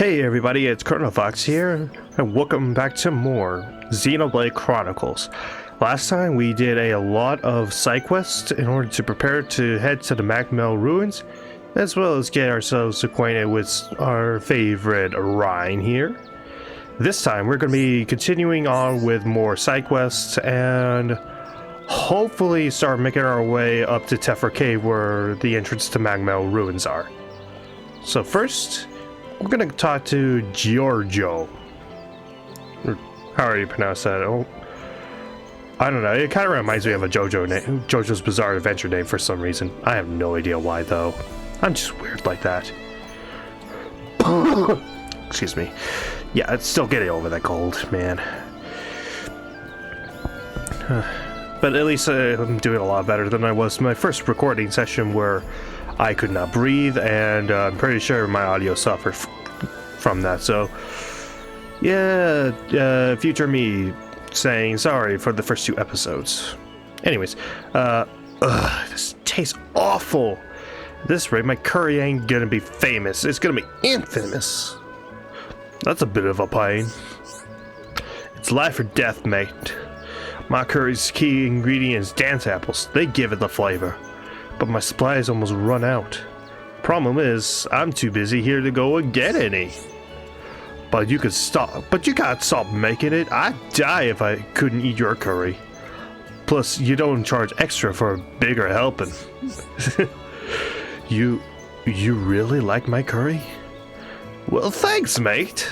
Hey everybody, it's Chronofahx here, and welcome back to more Xenoblade Chronicles. Last time we did a lot of side quests in order to prepare to head to the Magmel ruins, as well as get ourselves acquainted with our favorite Rhine here. This time we're going to be continuing on with more side quests and hopefully start making our way up to Tephra Cave where the entrance to Magmel ruins are. So first, we're gonna talk to Giorgio. Or how do you pronounce that? Oh, I don't know. It kind of reminds me of a JoJo's Bizarre Adventure name for some reason. I have no idea why though. I'm just weird like that. Excuse me. Yeah, it's still getting over that cold, man. But at least I'm doing a lot better than I was in my first recording session where I could not breathe, and I'm pretty sure my audio suffered from that. So, yeah, future me saying sorry for the first two episodes. Anyways, this tastes awful. At this rate, my curry ain't gonna be famous. It's gonna be infamous. That's a bit of a pain. It's life or death, mate. My curry's key ingredient is dance apples. They give it the flavor. But my supply has almost run out. Problem is, I'm too busy here to go and get any. But you could stop. But you can't stop making it. I'd die if I couldn't eat your curry. Plus, you don't charge extra for a bigger helping. You really like my curry? Well, thanks, mate.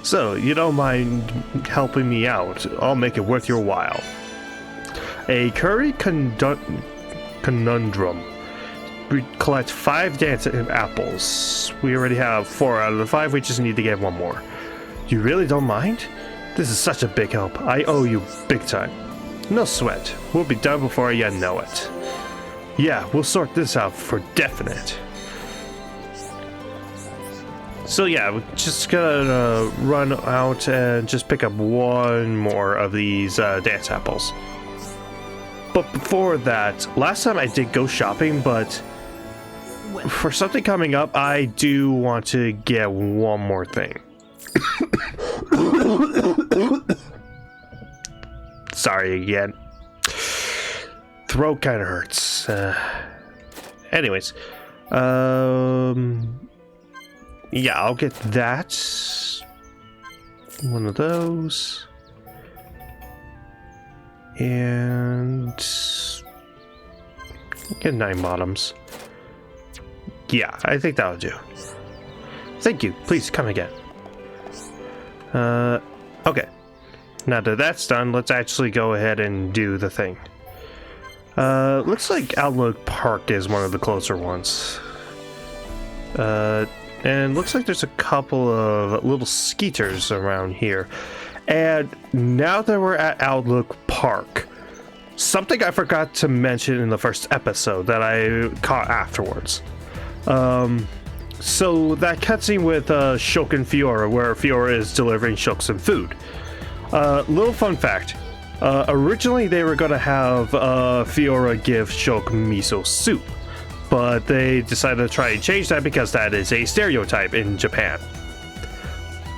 So, you don't mind helping me out? I'll make it worth your while. A curry conundrum. We collect 5 dance apples. We already have 4 out of the 5. We just need to get 1 more. You really don't mind? This is such a big help. I owe you big time. No sweat. We'll be done before you know it. Yeah, we'll sort this out for definite. So yeah, we're just gonna run out and just pick up 1 more of these dance apples. But before that, last time I did go shopping, but for something coming up, I do want to get 1 more thing. Sorry again. Throat kind of hurts. Anyways, yeah, I'll get that. 1 of those. And get 9 bottoms. Yeah, I think that'll do. Thank you. Please come again. Okay. Now that that's done, let's actually go ahead and do the thing. Looks like Outlook Park is one of the closer ones. And looks like there's a couple of little skeeters around here. And now that we're at Outlook Park, something I forgot to mention in the first episode that I caught afterwards. So that cutscene with Shulk and Fiora, where Fiora is delivering Shulk some food. Little fun fact. Originally they were going to have Fiora give Shulk miso soup, but they decided to try and change that because that is a stereotype in Japan.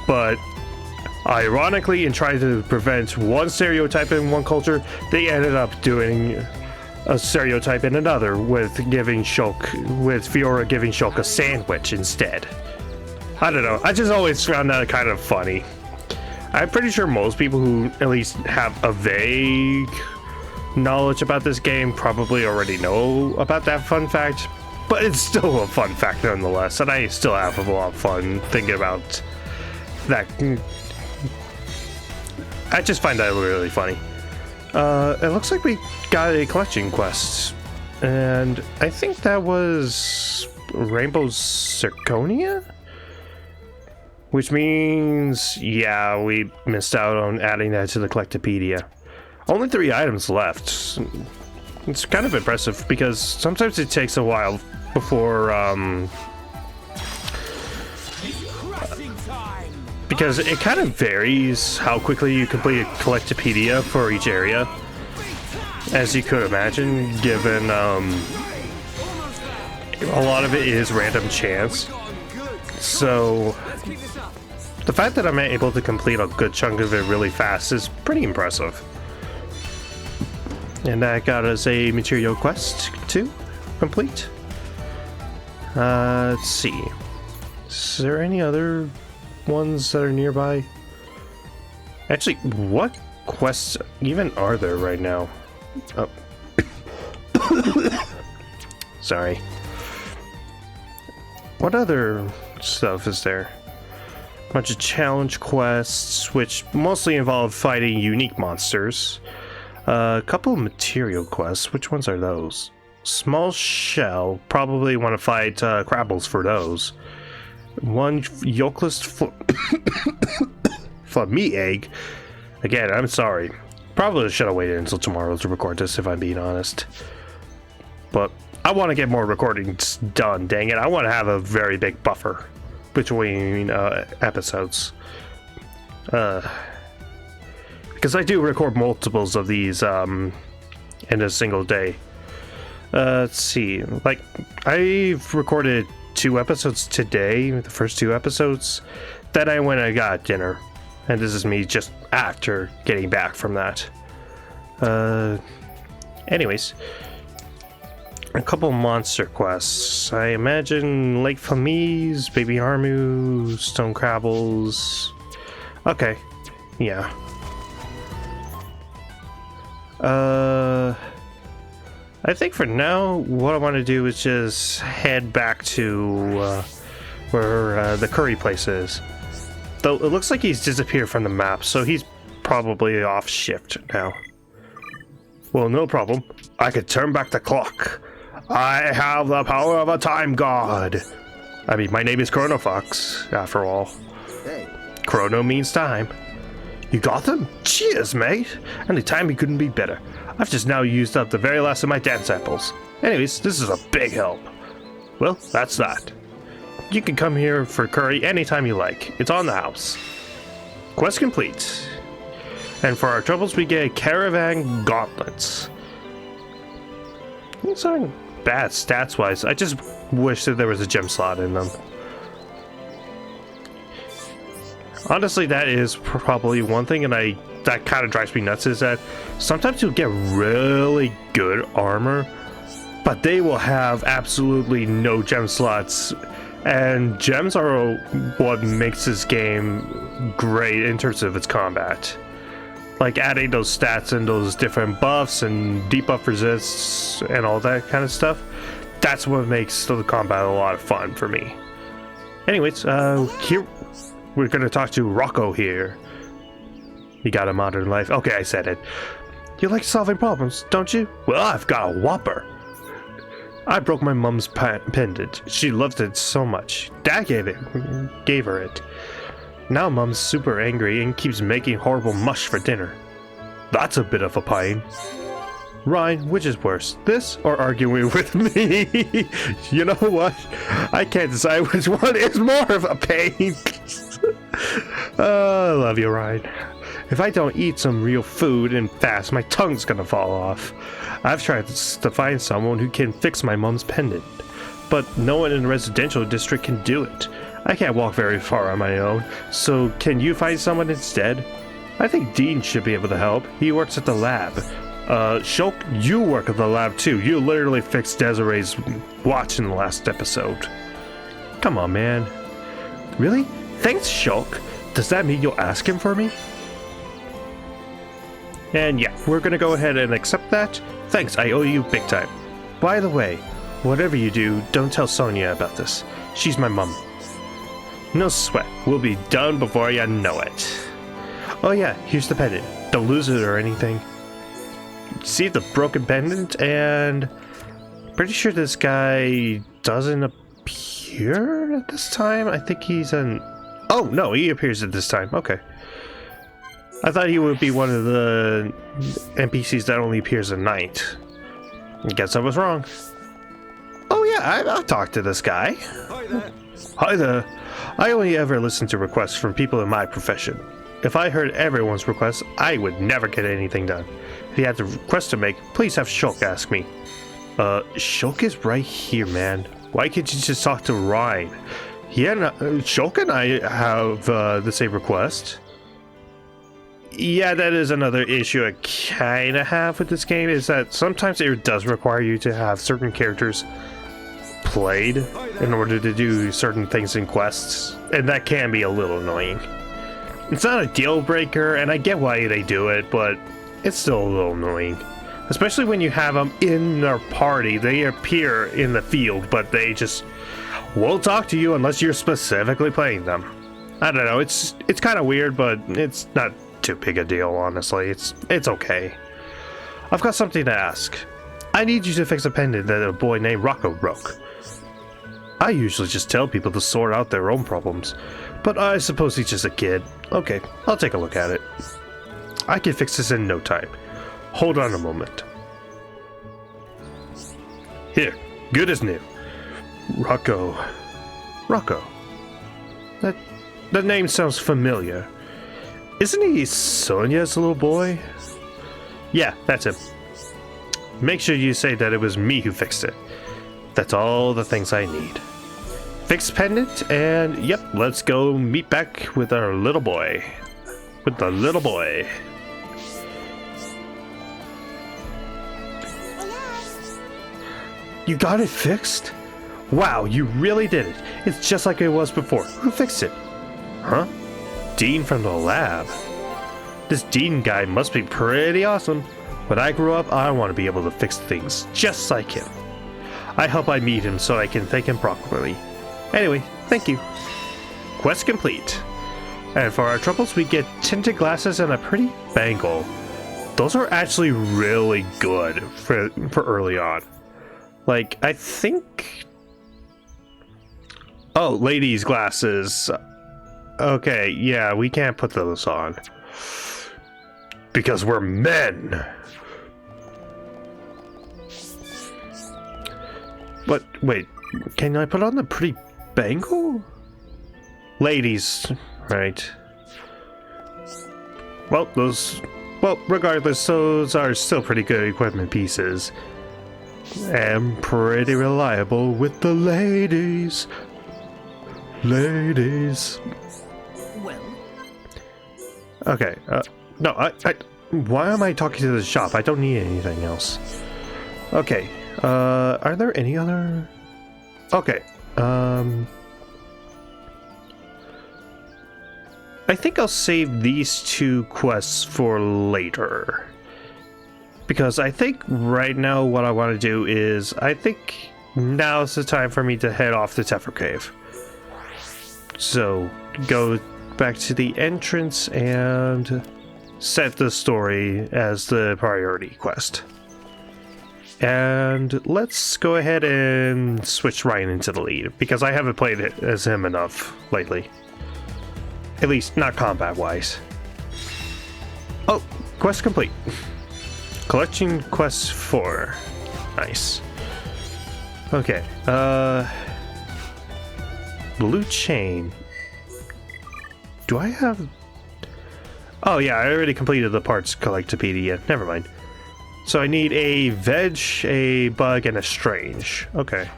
But ironically, in trying to prevent one stereotype in one culture, they ended up doing a stereotype in another with Fiora giving Shulk a sandwich instead. I don't know, I just always found that kind of funny. I'm pretty sure most people who at least have a vague knowledge about this game probably already know about that fun fact, but it's still a fun fact nonetheless, and I still have a lot of fun thinking about that. I just find that really funny. It looks like we got a collection quest, and I think that was Rainbow Zirconia? Which means, yeah, we missed out on adding that to the Collectopedia. Only 3 items left. It's kind of impressive because sometimes it takes a while before, because it kind of varies how quickly you complete a Collectopedia for each area, as you could imagine, given a lot of it is random chance. So The fact that I'm able to complete a good chunk of it really fast is pretty impressive. And that got us a material quest to complete. Let's see. Is there any other ones that are nearby? Actually, what quests even are there right now? Oh. Sorry. What other stuff is there? A bunch of challenge quests, which mostly involve fighting unique monsters. A couple of material quests. Which ones are those? Small shell. Probably want to fight Crabbles for those. One yolkless meat egg. Again, I'm sorry. Probably should have waited until tomorrow to record this, if I'm being honest. But I want to get more recordings done, dang it. I want to have a very big buffer between episodes. Because I do record multiples of these in a single day. Let's see. Like, I've recorded 2 episodes today, the first 2 episodes. Then I went and got dinner. And this is me just after getting back from that. Anyways. A couple monster quests. I imagine Lake Flamise, Baby Armu, Stone Crabbles. Okay. Yeah. I think for now, what I want to do is just head back to where the curry place is. Though it looks like he's disappeared from the map, so he's probably off shift now. Well, no problem. I could turn back the clock. I have the power of a time god. I mean, my name is Chronofahx, after all. Hey. Chrono means time. You got them? Cheers, mate. And the timing couldn't be better. I've just now used up the very last of my dance samples. Anyways, this is a big help. Well, that's that. You can come here for curry anytime you like. It's on the house. Quest complete. And for our troubles, we get caravan gauntlets. It's not bad stats-wise. I just wish that there was a gem slot in them. Honestly, that is probably one thing, and that kind of drives me nuts, is that sometimes you'll get really good armor, but they will have absolutely no gem slots. And gems are what makes this game great in terms of its combat. Like adding those stats and those different buffs and debuff resists and all that kind of stuff. That's what makes the combat a lot of fun for me. Anyways, here we're going to talk to Rocco here. You got a modern life. Okay, I said it. You like solving problems, don't you? Well, I've got a whopper. I broke my mom's pendant. She loved it so much. Dad gave her it. Now Mom's super angry and keeps making horrible mush for dinner. That's a bit of a pain. Ryan, which is worse, this or arguing with me? You know what? I can't decide which one is more of a pain. I love you, Ryan. If I don't eat some real food and fast, my tongue's gonna fall off. I've tried to find someone who can fix my mom's pendant, but no one in the residential district can do it. I can't walk very far on my own, so can you find someone instead? I think Dean should be able to help. He works at the lab. Shulk, you work at the lab too. You literally fixed Desiree's watch in the last episode. Come on, man. Really? Thanks, Shulk. Does that mean you'll ask him for me? And yeah, we're gonna go ahead and accept that. Thanks, I owe you big time. By the way, whatever you do, don't tell Sonia about this. She's my mom. No sweat, we'll be done before you know it. Oh yeah, here's the pendant. Don't lose it or anything. See the broken pendant, and pretty sure this guy doesn't appear at this time. I think he's an... Oh, no, he appears at this time. Okay. I thought he would be one of the NPCs that only appears at night. I guess I was wrong. Oh yeah, I'll talk to this guy. Hi there. Hi there. I only ever listen to requests from people in my profession. If I heard everyone's requests, I would never get anything done. If you had a request to make, please have Shulk ask me. Shulk is right here, man. Why can't you just talk to Ryan? Yeah, no, Shulk and I have the same request. Yeah, that is another issue I kind of have with this game, is that sometimes it does require you to have certain characters played in order to do certain things in quests, and that can be a little annoying. It's not a deal breaker, and I get why they do it, but it's still a little annoying. Especially when you have them in their party. They appear in the field, but they just won't talk to you unless you're specifically playing them. I don't know, it's kind of weird, but it's not too big a deal, honestly. It's okay. I've got something to ask. I need you to fix a pendant that a boy named Rocco broke. I usually just tell people to sort out their own problems, but I suppose he's just a kid. Okay, I'll take a look at it. I can fix this in no time. Hold on a moment. Here, good as new. Rocco. Rocco. That name sounds familiar. Isn't he Sonia's little boy? Yeah, that's him. Make sure you say that it was me who fixed it. That's all the things I need. Fixed pendant, and yep, let's go meet back with our little boy. With the little boy. You got it fixed? Wow, you really did it. It's just like it was before. Who fixed it? Huh? Dean from the lab. This Dean guy must be pretty awesome. When I grow up, I want to be able to fix things just like him. I hope I meet him so I can thank him properly. Anyway, thank you. Quest complete. And for our troubles, we get tinted glasses and a pretty bangle. Those are actually really good for early on. Like, I think... Oh, ladies' glasses. Okay, yeah, we can't put those on. Because we're men! But, wait, can I put on the pretty bangle? Ladies, right. Well, regardless, those are still pretty good equipment pieces. And pretty reliable with the ladies. Ladies. Well. Okay, no, why am I talking to the shop? I don't need anything else. Okay, are there any other... Okay, I think I'll save these two quests for later. Because I think right now what I want to do is, I think now's the time for me to head off to Teffer Cave. So, go back to the entrance and set the story as the priority quest. And let's go ahead and switch Ryan into the lead, because I haven't played it as him enough lately. At least, not combat-wise. Oh, quest complete. Collection quest 4. Nice. Okay, blue chain. Do I have... Oh yeah, I already completed the parts collectopedia. Never mind. So I need a veg, a bug, and a strange. Okay.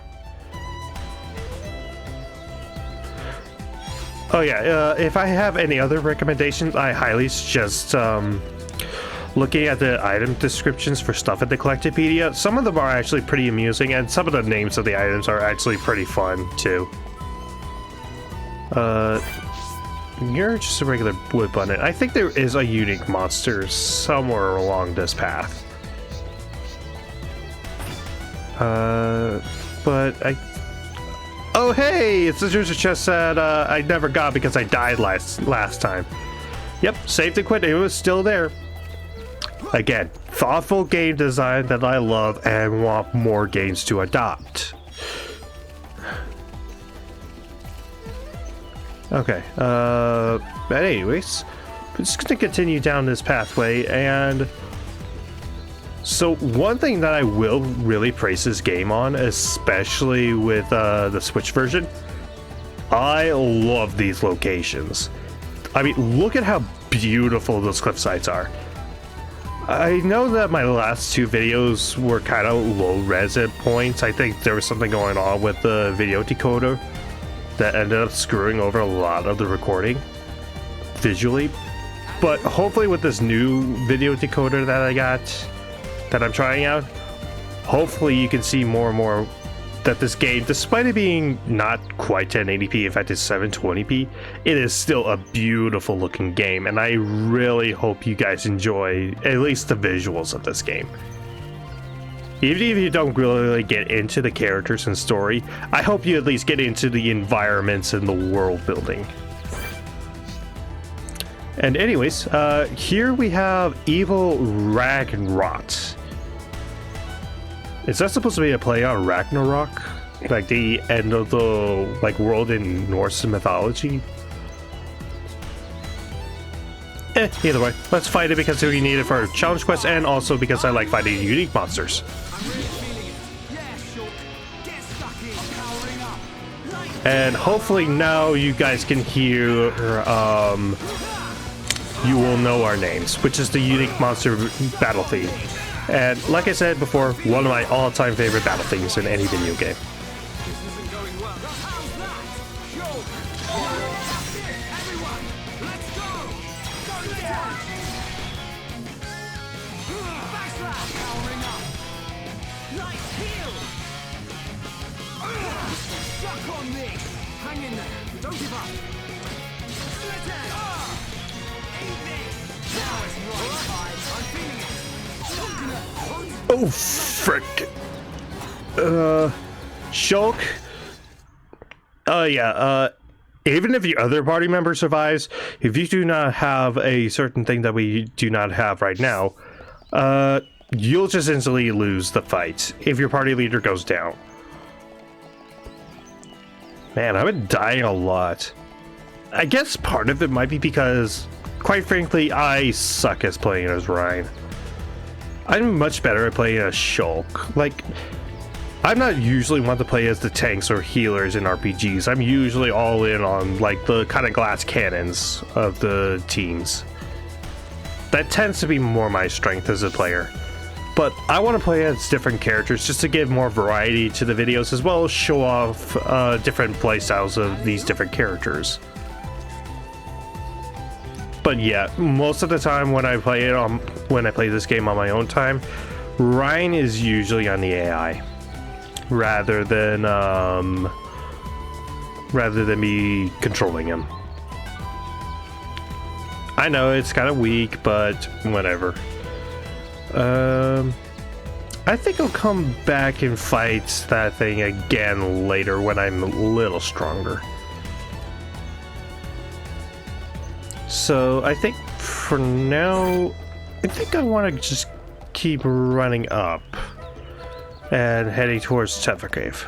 Oh yeah, if I have any other recommendations, I highly suggest looking at the item descriptions for stuff at the collectopedia. Some of them are actually pretty amusing, and some of the names of the items are actually pretty fun too. You're just a regular wood button. I think there is a unique monster somewhere along this path. But I... Oh hey! It's the treasure chest that I never got because I died last time. Yep, saved and quit. It was still there. Again, thoughtful game design that I love and want more games to adopt. Okay, but anyways, we're just gonna continue down this pathway, and so one thing that I will really praise this game on, especially with the Switch version, I love these locations. I mean, look at how beautiful those cliff sides are. I know that my last two videos were kind of low res at points. I think there was something going on with the video decoder. that ended up screwing over a lot of the recording visually. But hopefully with this new video decoder that I got, that I'm trying out, hopefully you can see more and more that this game, despite it being not quite 1080p, in fact it's 720p, it is still a beautiful looking game, and I really hope you guys enjoy at least the visuals of this game. Even if you don't really get into the characters and story, I hope you at least get into the environments and the world building. And anyways, here we have Evil Ragnarok. Is that supposed to be a play on Ragnarok? Like the end of the world in Norse mythology? Either way, let's fight it because we need it for challenge quests and also because I like fighting unique monsters. And hopefully now you guys can hear You Will Know Our Names, which is the unique monster battle theme. And like I said before, one of my all-time favorite battle themes in any video game. Oh, frick. Shulk. Even if the other party member survives, if you do not have a certain thing that we do not have right now, you'll just instantly lose the fight if your party leader goes down. Man, I've been dying a lot. I guess part of it might be because, quite frankly, I suck at playing as Ryan. I'm much better at playing as Shulk. Like, I'm not usually one to play as the tanks or healers in RPGs. I'm usually all in on, like, the kind of glass cannons of the teams. That tends to be more my strength as a player. But I want to play as different characters just to give more variety to the videos, as well as show off different playstyles of these different characters. But yeah, most of the time when I play this game on my own time, Ryan is usually on the AI rather than me controlling him. I know it's kind of weak, but whatever. I think I'll come back and fight that thing again later when I'm a little stronger. So I think for now, I think I want to just keep running up and heading towards Tefra Cave,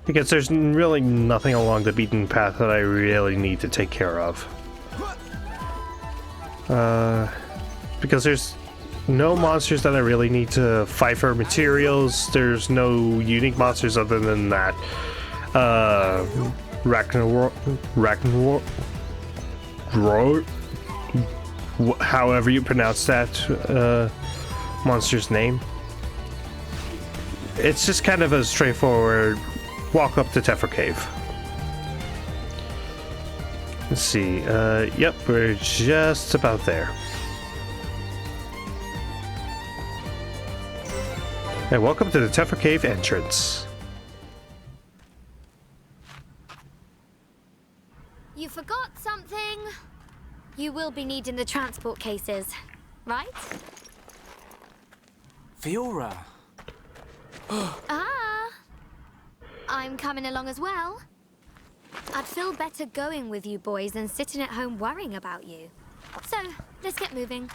because there's really nothing along the beaten path that I really need to take care of. Because there's no monsters that I really need to fight for materials. There's no unique monsters other than that. Ragnarok, however you pronounce that monster's name. It's just kind of a straightforward walk up to Tefra Cave. Let's see. Yep, we're just about there. And welcome to the Tefra Cave entrance. You forgot something. You will be needing the transport cases, right? Fiora. I'm coming along as well. I'd feel better going with you boys than sitting at home worrying about you. So, let's get moving.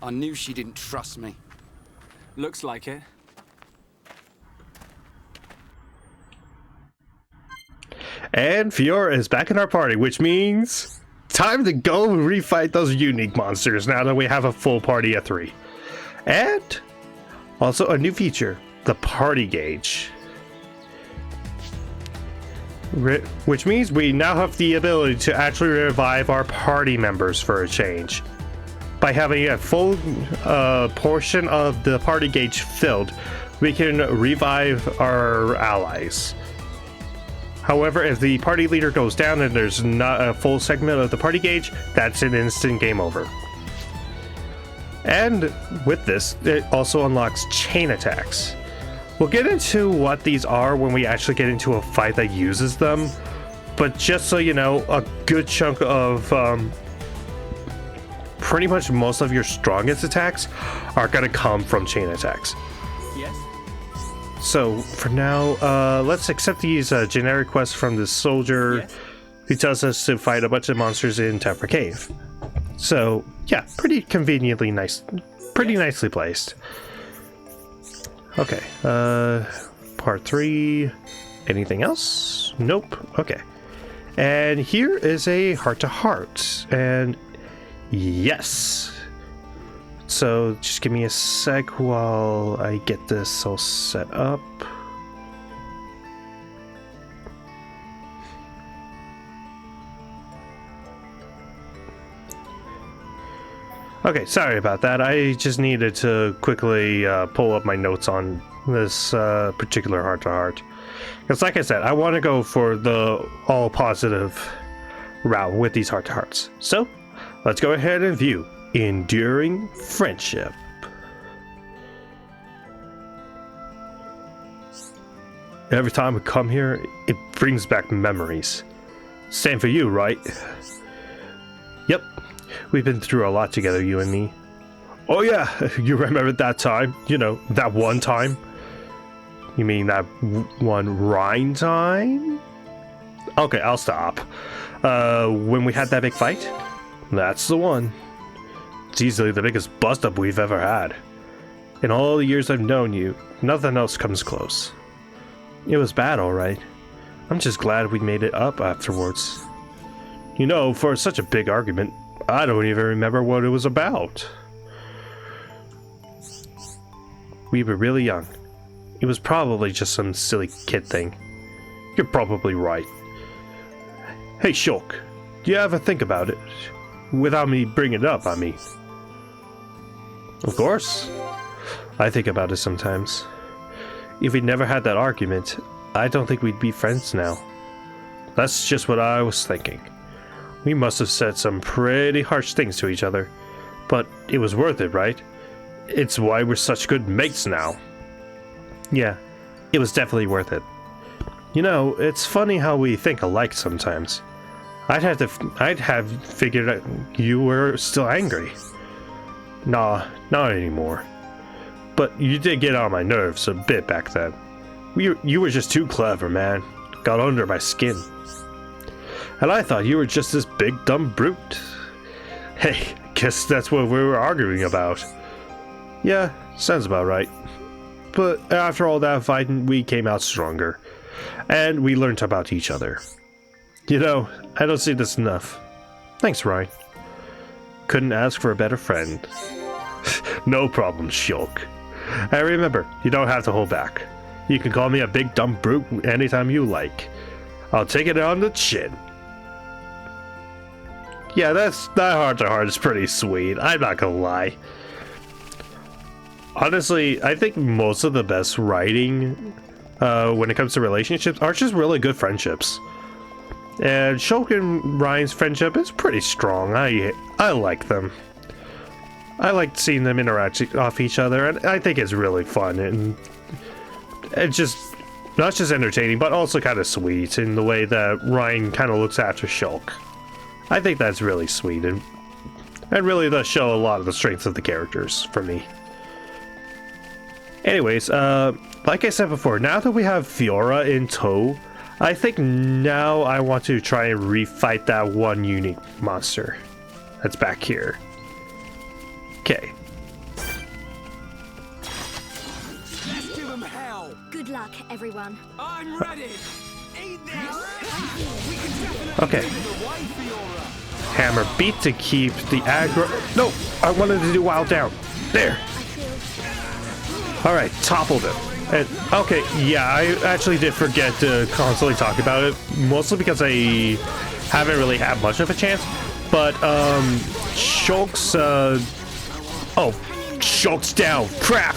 I knew she didn't trust me. Looks like it. And Fiora is back in our party, which means time to go refight those unique monsters now that we have a full party of 3. And also a new feature, the party gauge. Which means we now have the ability to actually revive our party members for a change. By having a full portion of the party gauge filled, we can revive our allies. However, if the party leader goes down and there's not a full segment of the party gauge, that's an instant game over. And with this, it also unlocks chain attacks. We'll get into what these are when we actually get into a fight that uses them, but just so you know, a good chunk of pretty much most of your strongest attacks are going to come from chain attacks. Yes? So for now, let's accept these generic quests from this soldier. Yes. Who tells us to fight a bunch of monsters in Tefra Cave. So yeah, pretty conveniently nice, pretty nicely placed. Okay, part 3. Anything else? Nope. Okay. And here is a heart-to-heart, and yes. So just give me a sec while I get this all set up. Okay, sorry about that. I just needed to quickly pull up my notes on this particular heart-to-heart. Because like I said, I want to go for the all-positive route with these heart-to-hearts. So, let's go ahead and view Enduring Friendship. Every time we come here, it brings back memories. Same for you, right? Yep. We've been through a lot together, you and me. Oh yeah, you remember that time? You know, that one time? You mean that one Rhine time? Okay, I'll stop. When we had that big fight? That's the one. It's easily the biggest bust-up we've ever had. In all the years I've known you, nothing else comes close. It was bad, alright. I'm just glad we made it up afterwards. You know, for such a big argument, I don't even remember what it was about. We were really young. It was probably just some silly kid thing. You're probably right. Hey, Shulk, do you ever think about it? Without me bringing it up, I mean. Of course. I think about it sometimes. If we never had that argument, I don't think we'd be friends now. That's just what I was thinking. We must have said some pretty harsh things to each other, but it was worth it, right? It's why we're such good mates now. Yeah, it was definitely worth it. You know, it's funny how we think alike sometimes. I'd have figured out you were still angry. Nah, not anymore. But you did get on my nerves a bit back then. You were just too clever, man. Got under my skin. And I thought you were just this big dumb brute. Hey, guess that's what we were arguing about. Yeah, sounds about right. But after all that fighting, we came out stronger. And we learned about each other. You know, I don't see this enough. Thanks, Ryan. Couldn't ask for a better friend. No problem, Shulk. And remember, you don't have to hold back. You can call me a big dumb brute anytime you like. I'll take it on the chin. Yeah, that heart-to-heart is pretty sweet. I'm not gonna lie. Honestly, I think most of the best writing when it comes to relationships are just really good friendships. And Shulk and Ryan's friendship is pretty strong. I like them. I like seeing them interact off each other, and I think it's really fun, and it's just not just entertaining, but also kind of sweet in the way that Ryan kind of looks after Shulk. I think that's really sweet, and really does show a lot of the strengths of the characters for me. Anyways, like I said before, now that we have Fiora in tow, I think now I want to try and refight that one unique monster that's back here. Okay. Let's give them hell. Good luck, everyone. I'm ready. Eat this. We can definitely Okay. give it away, Fiora. Hammer beat to keep the aggro. No, I wanted to do wild down. There. All right, toppled him. And, okay, yeah, I actually did forget to constantly talk about it, mostly because I haven't really had much of a chance. But Shulk's oh, Shulk's down. Crap.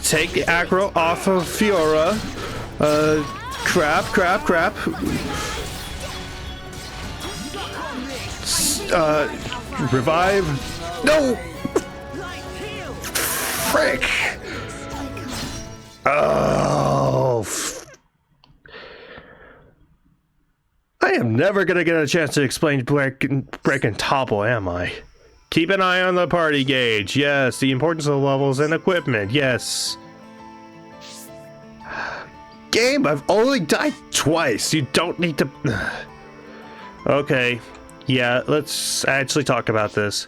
Take the aggro off of Fiora. Crap. Revive. No! Frick! Oh. I am never gonna get a chance to explain break and topple, am I? Keep an eye on the party gauge. Yes. The importance of levels and equipment. Yes. Game, I've only died twice. You don't need to... Okay. Yeah, let's actually talk about this.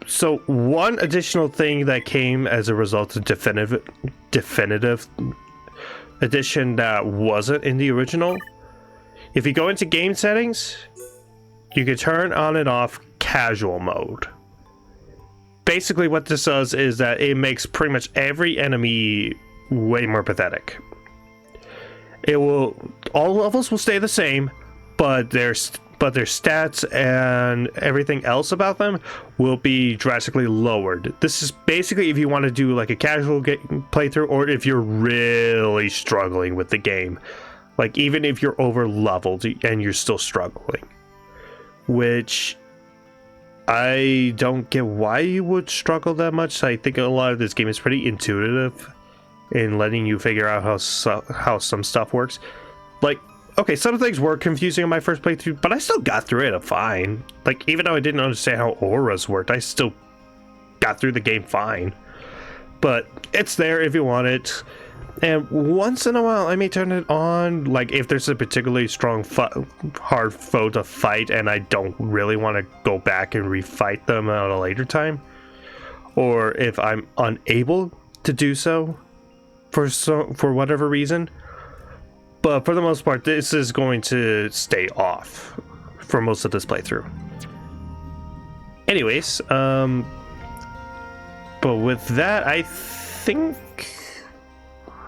So, one additional thing that came as a result of definitive edition that wasn't in the original. If you go into game settings, you can turn on and off casual mode. Basically what this does is that it makes pretty much every enemy way more pathetic. All levels will stay the same, but their stats and everything else about them will be drastically lowered. This is basically if you want to do like a casual playthrough, or if you're really struggling with the game. Like even if you're over leveled and you're still struggling. Which I don't get why you would struggle that much. I think a lot of this game is pretty intuitive in letting you figure out how some stuff works. Like, okay, some things were confusing in my first playthrough, but I still got through it fine. Like, even though I didn't understand how auras worked, I still got through the game fine. But it's there if you want it. And once in a while, I may turn it on, like if there's a particularly strong, hard foe to fight and I don't really want to go back and refight them at a later time. Or if I'm unable to do so for whatever reason. But for the most part, this is going to stay off for most of this playthrough. Anyways, but with that, I think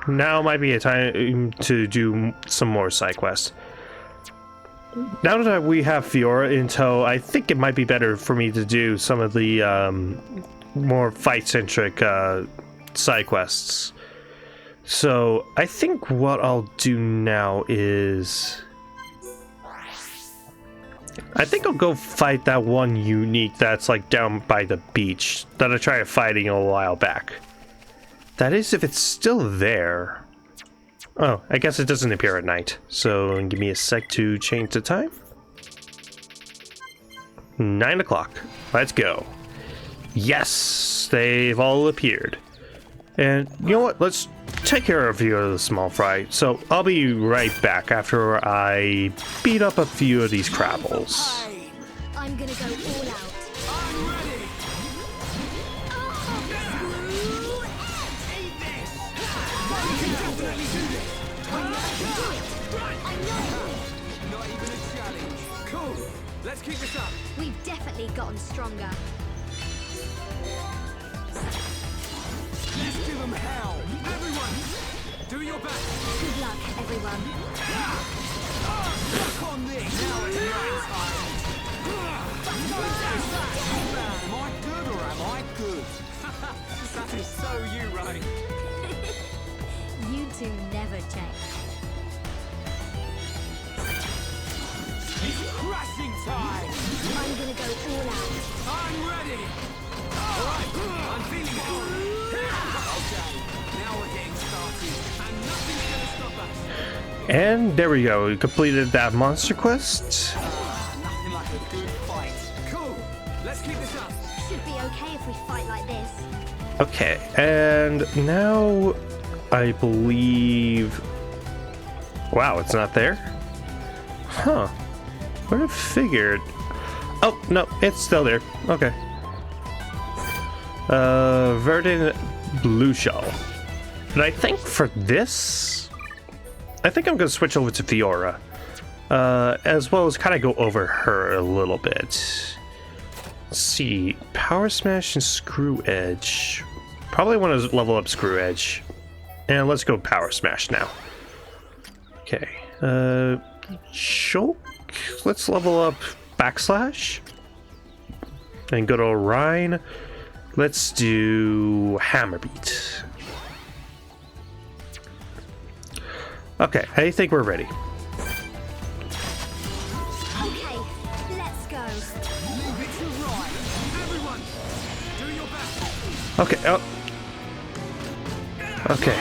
now might be a time to do some more side quests. Now that we have Fiora in tow, I think it might be better for me to do some of the more fight-centric side quests. So I think what I'll do now is... I think I'll go fight that one unique that's like down by the beach that I tried fighting a while back. That is, if it's still there. Oh, I guess it doesn't appear at night. So give me a sec to change the time. 9 o'clock. Let's go. Yes, they've all appeared. And you know what? Let's take care of a few of the small fry. So I'll be right back after I beat up a few of these crabbles. I'm gonna go all out. I'm ready. Not even a challenge. Cool. Let's keep this up. We've definitely gotten stronger. Let's give them hell. Everyone, do your best. Good luck, everyone. Look on this. Now it's night time. Am I good or am I good? That is so you, right? You two never change. It's crashing time. I'm gonna go all out. I'm ready. All right, I'm feeling it. Okay, now we're getting started, and nothing's gonna stop us. And there we go. We completed that monster quest. Nothing like a good fight. Cool. Let's keep this up. Should be okay if we fight like this. Okay, and now I believe... Wow, it's not there? Huh. Would have figured... Oh, no, it's still there. Okay. Verdant Blue Shell. But I think for this... I think I'm going to switch over to Fiora. As well as kind of go over her a little bit. Let's see. Power Smash and Screw Edge. Probably want to level up Screw Edge. And let's go Power Smash now. Okay. Choke. Let's level up Backslash. And go to Orion. Let's do Hammer Beat. Okay, I think we're ready. Okay, let's go. Move it to right. Everyone, do your best. Okay, oh. Okay.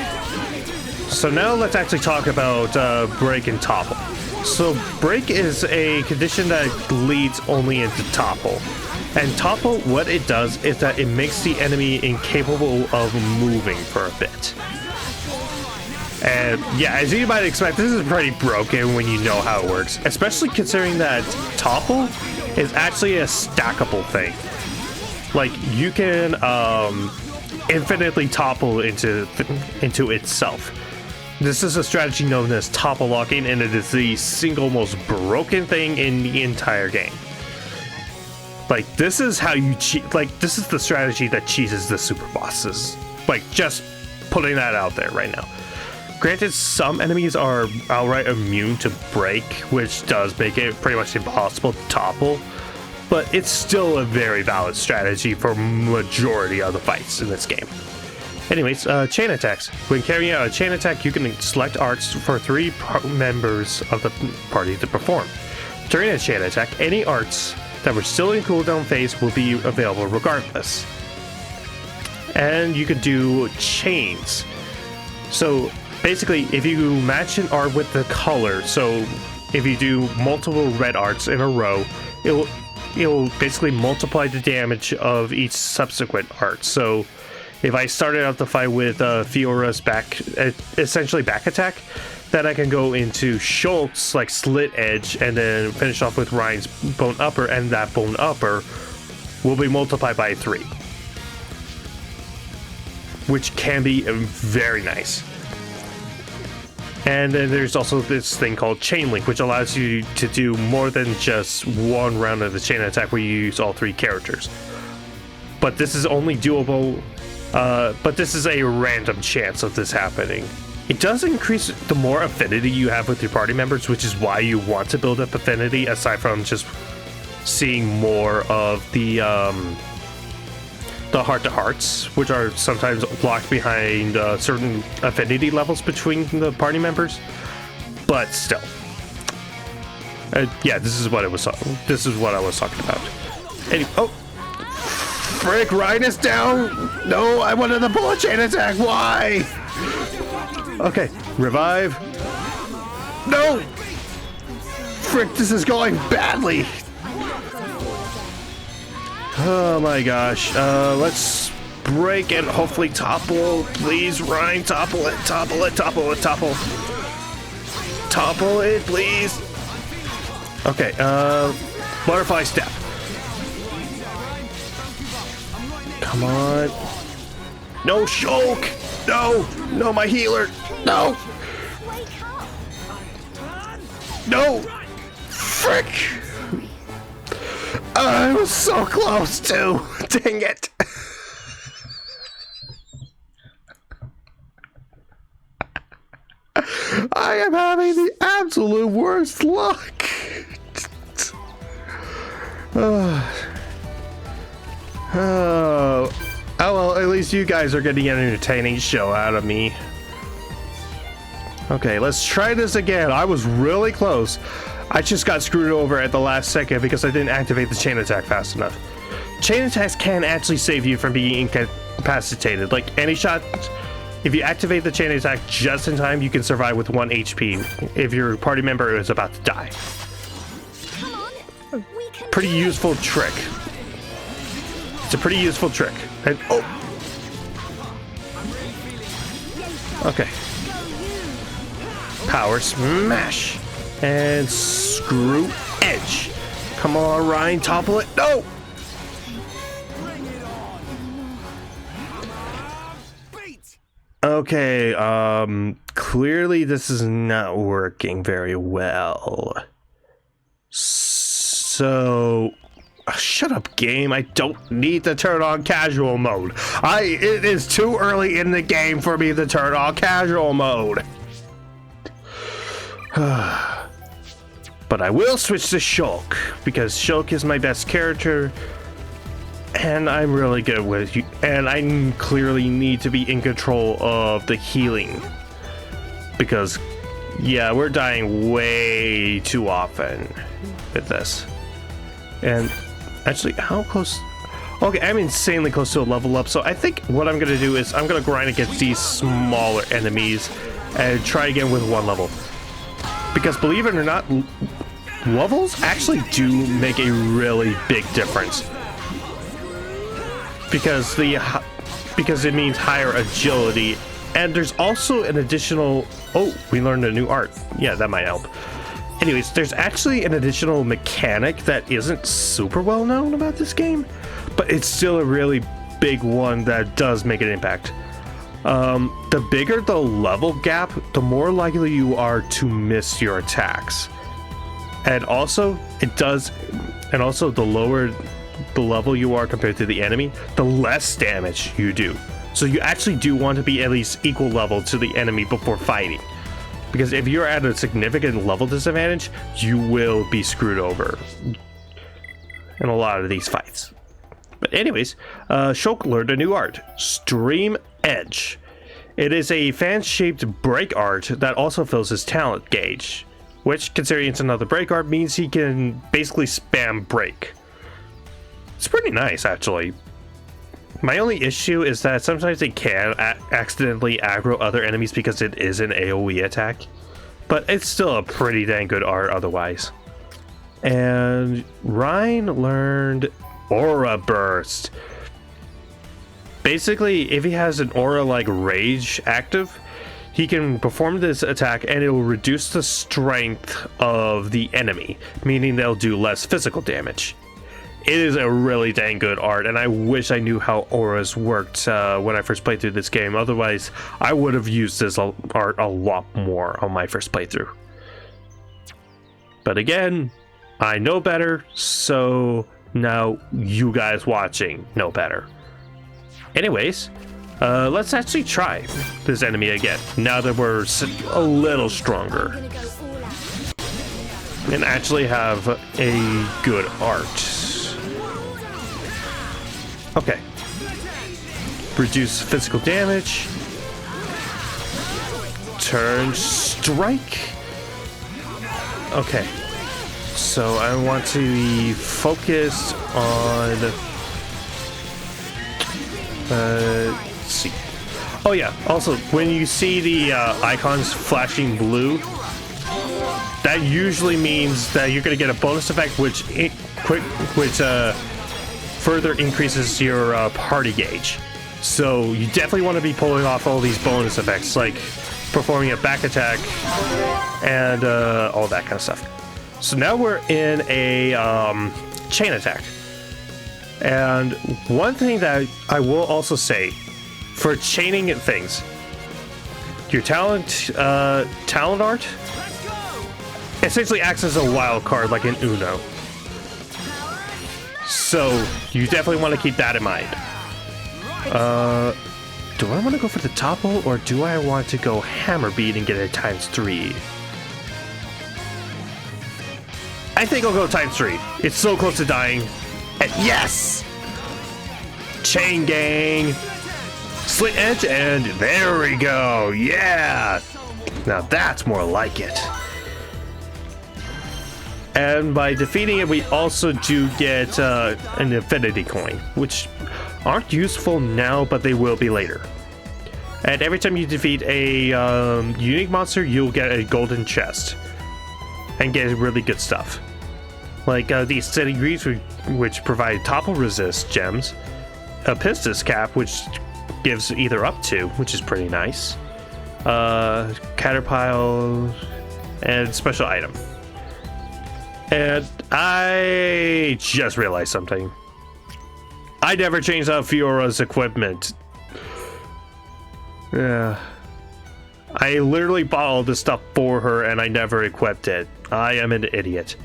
So now let's actually talk about break and topple. So break is a condition that leads only into topple. And topple, what it does is that it makes the enemy incapable of moving for a bit. And yeah, as you might expect, this is pretty broken when you know how it works. Especially considering that topple is actually a stackable thing. Like, you can infinitely topple into itself. This is a strategy known as topple locking, and it is the single most broken thing in the entire game. Like, this is how you cheat. Like, this is the strategy that cheeses the super bosses. Like, just putting that out there right now. Granted, some enemies are outright immune to break, which does make it pretty much impossible to topple, but it's still a very valid strategy for majority of the fights in this game. Anyways, chain attacks. When carrying out a chain attack, you can select arts for 3 members of the party to perform. During a chain attack, any arts that were still in cooldown phase will be available regardless. And you can do chains. So basically, if you match an art with the color, so if you do multiple red arts in a row, it'll basically multiply the damage of each subsequent art. So if I started out the fight with Fiora's essentially back attack, then I can go into Schultz, like Slit Edge, and then finish off with Ryan's Bone Upper, and that Bone Upper will be multiplied by 3. Which can be very nice. And then there's also this thing called Chain Link, which allows you to do more than just one round of the chain attack where you use all 3 characters. But this is only doable, but this is a random chance of this happening. It does increase the more affinity you have with your party members, which is why you want to build up affinity, aside from just seeing more of the heart-to-hearts, which are sometimes locked behind certain affinity levels between the party members. But still, yeah, this is what I was talking about. Anyway, oh, frick! Ryan is down. No, I wanted the bullet chain attack. Why? Okay, revive. No! Frick, this is going badly. Oh my gosh. Let's break and hopefully topple. Please, Ryan, topple it, topple it, topple it, topple. Topple it, please. Okay, butterfly step. Come on. No, Shulk! No! No, my healer! No! No! Frick! I was so close too! Dang it! I am having the absolute worst luck! Oh, well, at least you guys are getting an entertaining show out of me. Okay, let's try this again. I was really close. I just got screwed over at the last second because I didn't activate the chain attack fast enough. Chain attacks can actually save you from being incapacitated. Like any shot, if you activate the chain attack just in time, you can survive with 1 HP if your party member is about to die. Come on, we can Pretty useful trick. It's a pretty useful trick. And, oh! Okay. Power smash. And screw edge. Come on, Ryan, topple it. No! Okay, clearly this is not working very well. So... shut up, game. I don't need to turn on casual mode. It is too early in the game for me to turn on casual mode. But I will switch to Shulk, because Shulk is my best character, and I'm really good with you, and I clearly need to be in control of the healing, because Yeah, we're dying way too often with this. And actually, how close? Okay, I'm insanely close to a level up, so I think what I'm gonna do is I'm gonna grind against these smaller enemies and try again with 1 level. Because believe it or not, levels actually do make a really big difference. Because it means higher agility, and there's also an additional... Oh, we learned a new art. Yeah, that might help. Anyways, there's actually an additional mechanic that isn't super well known about this game, but it's still a really big one that does make an impact. The bigger the level gap, the more likely you are to miss your attacks. And also, the lower the level you are compared to the enemy, the less damage you do. So you actually do want to be at least equal level to the enemy before fighting. Because if you're at a significant level disadvantage, you will be screwed over in a lot of these fights. But anyways, Shulk learned a new art, Stream Edge. It is a fan-shaped break art that also fills his talent gauge, which, considering it's another break art, means he can basically spam break. It's pretty nice, actually. My only issue is that sometimes it can accidentally aggro other enemies because it is an AoE attack, but it's still a pretty dang good art otherwise. And Ryan learned Aura Burst. Basically, if he has an aura like Rage active, he can perform this attack and it will reduce the strength of the enemy, meaning they'll do less physical damage. It is a really dang good art, and I wish I knew how auras worked when I first played through this game. Otherwise, I would have used this art a lot more on my first playthrough. But again, I know better, so now you guys watching know better. Anyways, let's actually try this enemy again, now that we're a little stronger. And actually have a good art. Okay. Reduce physical damage. Turn strike. Okay. So I want to be focused on... let's see. Oh yeah, also, when you see the icons flashing blue, that usually means that you're going to get a bonus effect which further increases your party gauge. So you definitely want to be pulling off all these bonus effects, like performing a back attack and all that kind of stuff. So now we're in a chain attack. And one thing that I will also say, for chaining things, your talent art essentially acts as a wild card like in Uno. So you definitely want to keep that in mind. Do I want to go for the topple or do I want to go hammer beat and get it ×3? I think I'll go ×3. It's so close to dying. And yes! Chain gang! Slit edge, and there we go! Yeah! Now that's more like it. And by defeating it, we also do get an infinity coin, which aren't useful now, but they will be later. And every time you defeat a unique monster, you'll get a golden chest and get really good stuff. Like these steady greaves, which provide topple resist gems, a pistis cap, which gives either up to, which is pretty nice, caterpillar, and special item. And I just realized something. I never changed out Fiora's equipment. Yeah. I literally bought all this stuff for her and I never equipped it. I am an idiot.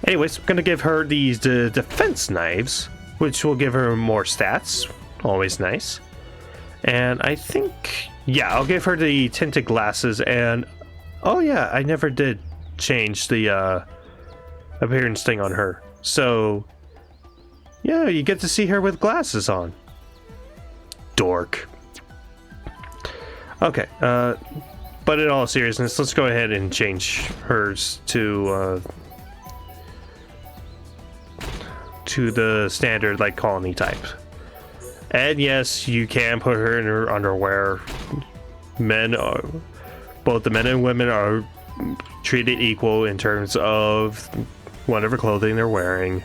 Anyways, I'm gonna give her these defense knives, which will give her more stats. Always nice. And I think, yeah, I'll give her the tinted glasses and... Oh yeah, I never did change the appearance thing on her. So, yeah, you get to see her with glasses on. Dork. Okay, but but in all seriousness, let's go ahead and change hers to the standard like colony type. And yes, you can put her in her underwear. Both the men and women are treated equal in terms of whatever clothing they're wearing.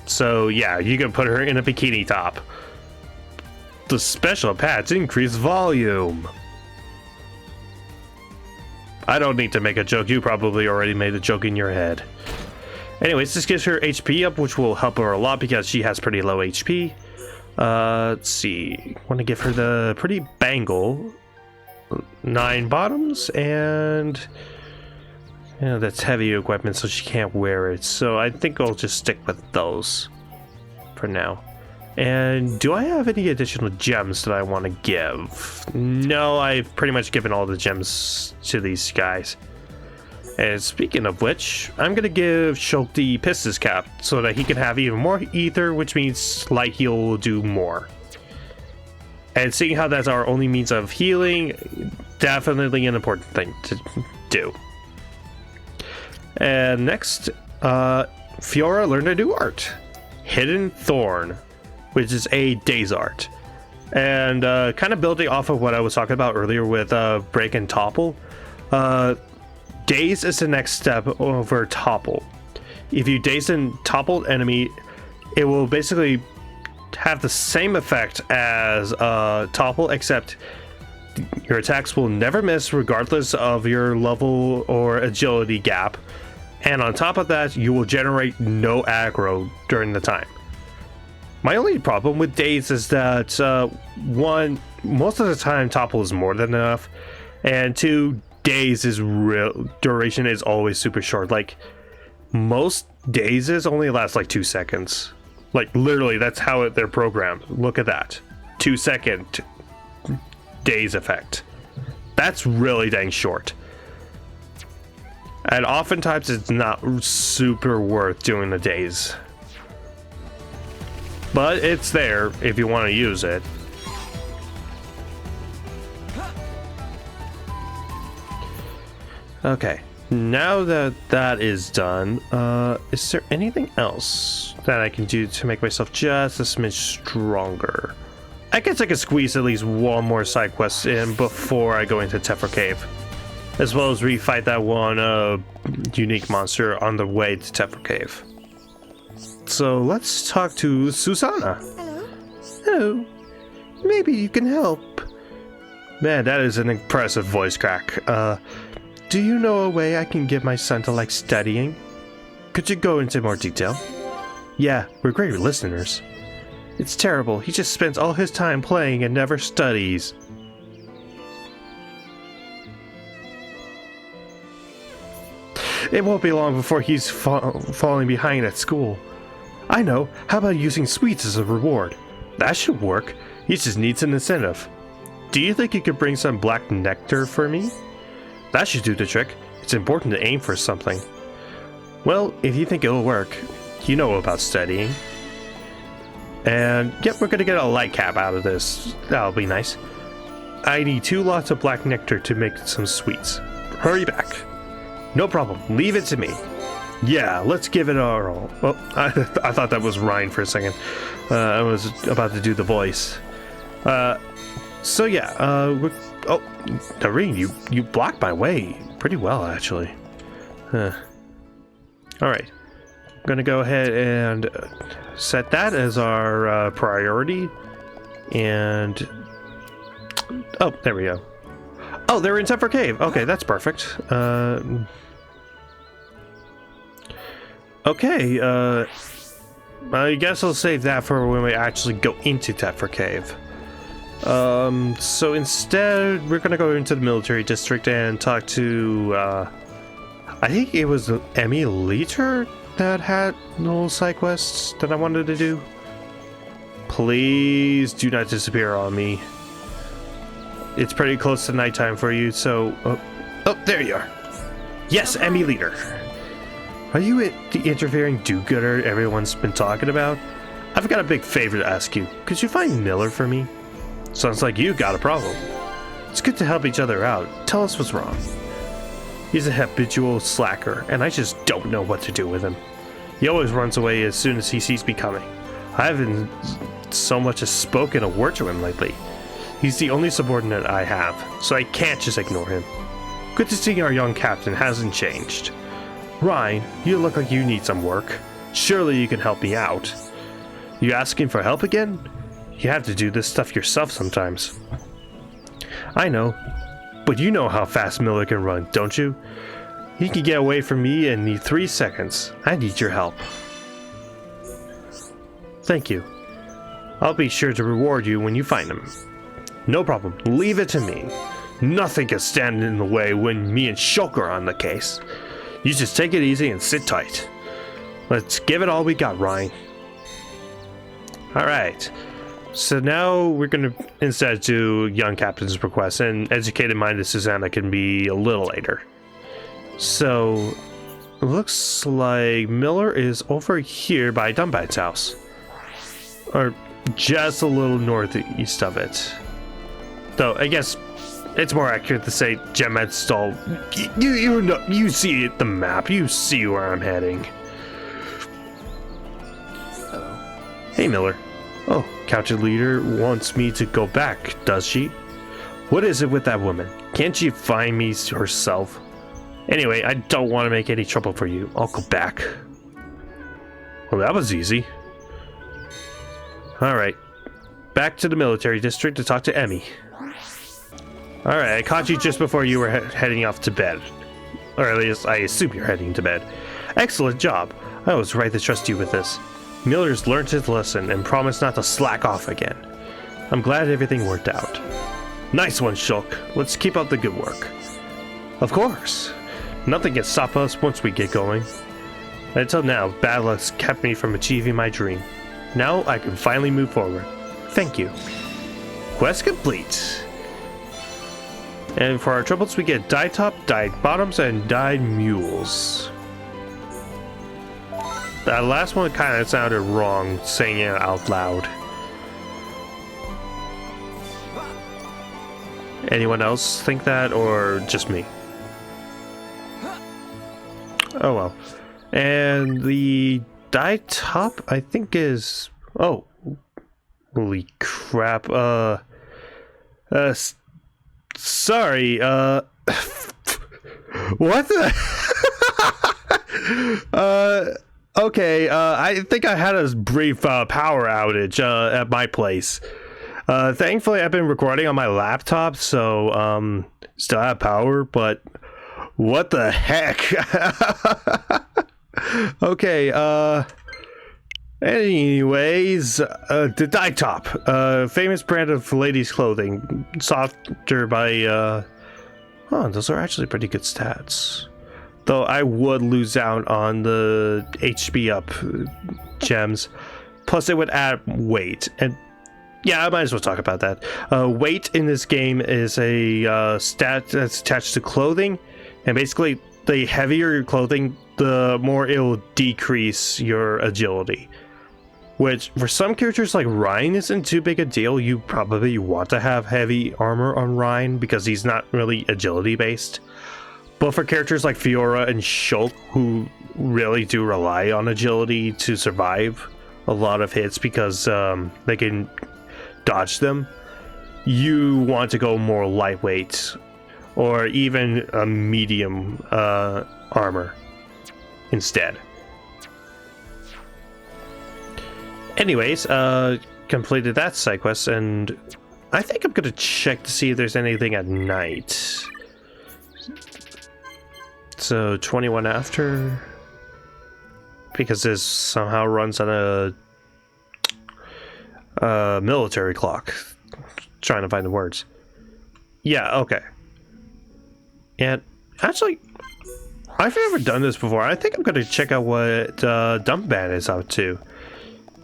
So yeah, you can put her in a bikini top. The special pads increase volume. I don't need to make a joke. You probably already made a joke in your head. Anyways, this gives her HP up, which will help her a lot because she has pretty low HP. Let's see. Want to give her the pretty bangle. 9 bottoms, and that's heavy equipment, so she can't wear it. So I think I'll just stick with those for now. And do I have any additional gems that I want to give? No, I've pretty much given all the gems to these guys. And speaking of which, I'm going to give Shulk the Pistis Cap so that he can have even more ether, which means Light Heal will do more. And seeing how that's our only means of healing, definitely an important thing to do. And next, Fiora learned a new art, Hidden Thorn, which is a daze art. And kind of building off of what I was talking about earlier with Break and Topple, daze is the next step over Topple. If you daze a toppled enemy, it will basically have the same effect as Topple, except your attacks will never miss regardless of your level or agility gap. And on top of that, you will generate no aggro during the time. My only problem with daze is that one, most of the time Topple is more than enough, and two, daze is duration is always super short. Like most dazes only last like 2 seconds. Like literally, that's how they're programmed. Look at that, 2-second daze effect. That's really dang short. And oftentimes it's not super worth doing the daze. But it's there if you want to use it. Okay, now that that is done, is there anything else that I can do to make myself just a smidge stronger? I guess I could squeeze at least one more side quest in before I go into Tephra Cave, as well as refight that one unique monster on the way to Tephra Cave. So let's talk to Susanna. Hello? Hello. Maybe you can help. Man, that is an impressive voice crack. Do you know a way I can get my son to like studying? Could you go into more detail? Yeah, we're great listeners. It's terrible. He just spends all his time playing and never studies. It won't be long before he's falling behind at school. I know. How about using sweets as a reward? That should work. He just needs an incentive. Do you think you could bring some black nectar for me? That should do the trick. It's important to aim for something. Well, if you think it'll work, you know about studying. And yep, we're gonna get a light cap out of this. That'll be nice. I need 2 lots of black nectar to make some sweets. Hurry back. No problem. Leave it to me. Yeah, let's give it our all. Oh, I thought that was Ryan for a second. I was about to do the voice. So yeah, oh, Noreen, you blocked my way pretty well, actually. All right, I'm gonna go ahead and set that as our priority. And oh, there we go. Oh, they're in Tephra Cave. Okay, that's perfect. Okay, I guess I'll save that for when we actually go into Tephra Cave. So instead, we're gonna go into the military district and talk to, I think it was Emmy Leiter that had little side quests that I wanted to do. Please do not disappear on me. It's pretty close to nighttime for you, so... Oh, there you are. Yes, Emmy Leiter. Are you the interfering do-gooder everyone's been talking about? I've got a big favor to ask you. Could you find Miller for me? Sounds like you got a problem. It's good to help each other out. Tell us what's wrong. He's a habitual slacker, and I just don't know what to do with him. He always runs away as soon as he sees me coming. I haven't so much as spoken a word to him lately. He's the only subordinate I have, so I can't just ignore him. Good to see our young captain hasn't changed. Ryan, you look like you need some work. Surely you can help me out. You asking for help again? You have to do this stuff yourself sometimes. I know, but you know how fast Miller can run, don't you? He can get away from me in 3 seconds. I need your help. Thank you. I'll be sure to reward you when you find him. No problem. Leave it to me. Nothing can stand in the way when me and Shulk are on the case. You just take it easy and sit tight. Let's give it all we got, Ryan. Alright. So now we're going to instead do young captain's request, and educated-minded Susanna can be a little later. So, it looks like Miller is over here by Dunbat's house. Or just a little northeast of it. Though, I guess it's more accurate to say Gemmed stall. You know, you see the map, you see where I'm heading. Hello. Hey, Miller. Oh, Captain Leader wants me to go back, does she? What is it with that woman? Can't she find me herself? Anyway, I don't want to make any trouble for you. I'll go back. Well, that was easy. Alright. Back to the military district to talk to Emmy. Alright, I caught you just before you were heading off to bed. Or at least, I assume you're heading to bed. Excellent job. I was right to trust you with this. Miller's learned his lesson and promised not to slack off again. I'm glad everything worked out. Nice one, Shulk. Let's keep up the good work. Of course. Nothing can stop us once we get going. Until now, bad luck's kept me from achieving my dream. Now I can finally move forward. Thank you. Quest complete. And for our triples, we get dyed top, dyed bottoms, and dyed mules. That last one kind of sounded wrong, saying it out loud. Anyone else think that, or just me? Oh well. And the dye top, I think is... Oh. Holy crap. Sorry, what the... Okay, I think I had a brief power outage at my place. Thankfully, I've been recording on my laptop, so still have power, but what the heck? Okay, anyways, the dye top, famous brand of ladies' clothing, softer by, oh, those are actually pretty good stats. Though I would lose out on the HP up gems. Plus it would add weight. And yeah, I might as well talk about that. Weight in this game is a stat that's attached to clothing. And basically, the heavier your clothing, the more it will decrease your agility. Which, for some characters like Ryan, isn't too big a deal. You probably want to have heavy armor on Ryan because he's not really agility based. But for characters like Fiora and Shulk, who really do rely on agility to survive a lot of hits because they can dodge them, you want to go more lightweight or even a medium armor instead. Anyways, completed that side quest, and I think I'm gonna check to see if there's anything at night. So 21 after, because this somehow runs on a military clock. Trying to find the words. Yeah, okay. And actually, I've never done this before. I think I'm gonna check out what Dumpman is up to,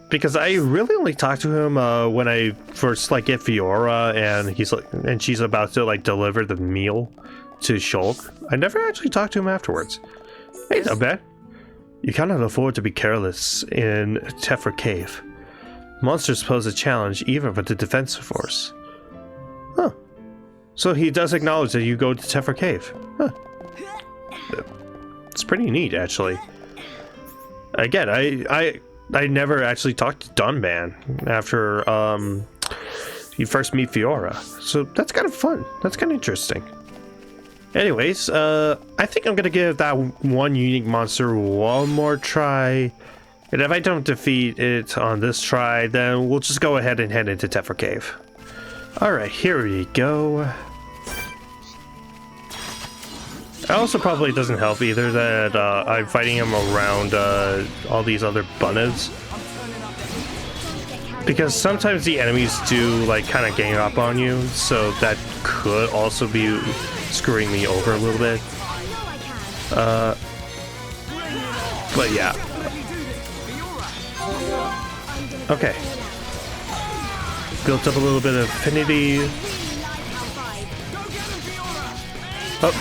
because I really only talked to him when I first get Fiora, and she's about to deliver the meal to Shulk. I never actually talked to him afterwards. Hey, Dumpman. You cannot afford to be careless in Tefra Cave. Monsters pose a challenge even for the defensive force. Huh. So he does acknowledge that you go to Tefra Cave. Huh. It's pretty neat, actually. Again, I never actually talked to Dunman after you first meet Fiora, so that's kind of fun. That's kind of interesting. Anyways, I think I'm gonna give that one unique monster one more try, and if I don't defeat it on this try, then we'll just go ahead and head into Tefra Cave. Alright, here we go. It also probably doesn't help either that I'm fighting him around all these other bunnies, because sometimes the enemies do like kind of gang up on you, so that could also be screwing me over a little bit. But yeah. Okay. Built up a little bit of affinity. Oh,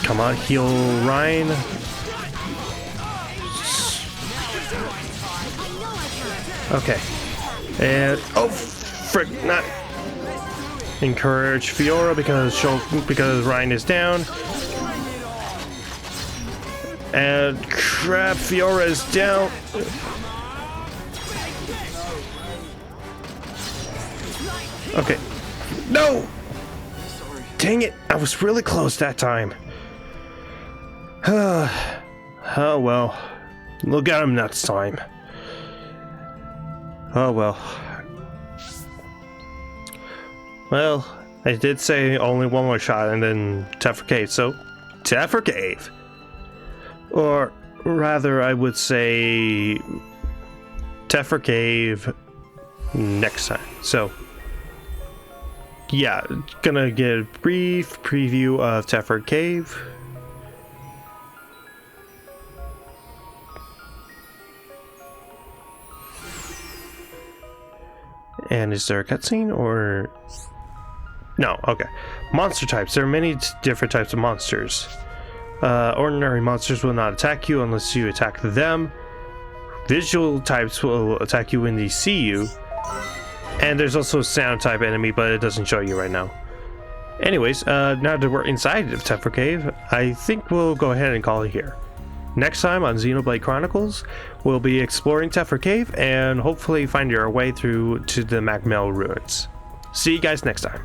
come on, heal Ryan. Okay. And oh, frick! Not encourage Fiora because Ryan is down. And crap, Fiora is down. Okay. No! Dang it, I was really close that time. Oh well. Look at him next time. Oh well. Well, I did say only one more shot and then Tefra Cave, so Tefra Cave. Or rather, I would say Tefra Cave next time. So yeah, gonna get a brief preview of Tefra Cave. And is there a cutscene or no? Okay. Monster types. There are many different types of monsters. Ordinary monsters will not attack you unless you attack them. Visual types will attack you when they see you. And there's also a sound type enemy, but it doesn't show you right now. Anyways, now that we're inside of Tefra Cave, I think we'll go ahead and call it here. Next time on Xenoblade Chronicles, we'll be exploring Tefra Cave and hopefully finding our way through to the Macmel ruins. See you guys next time.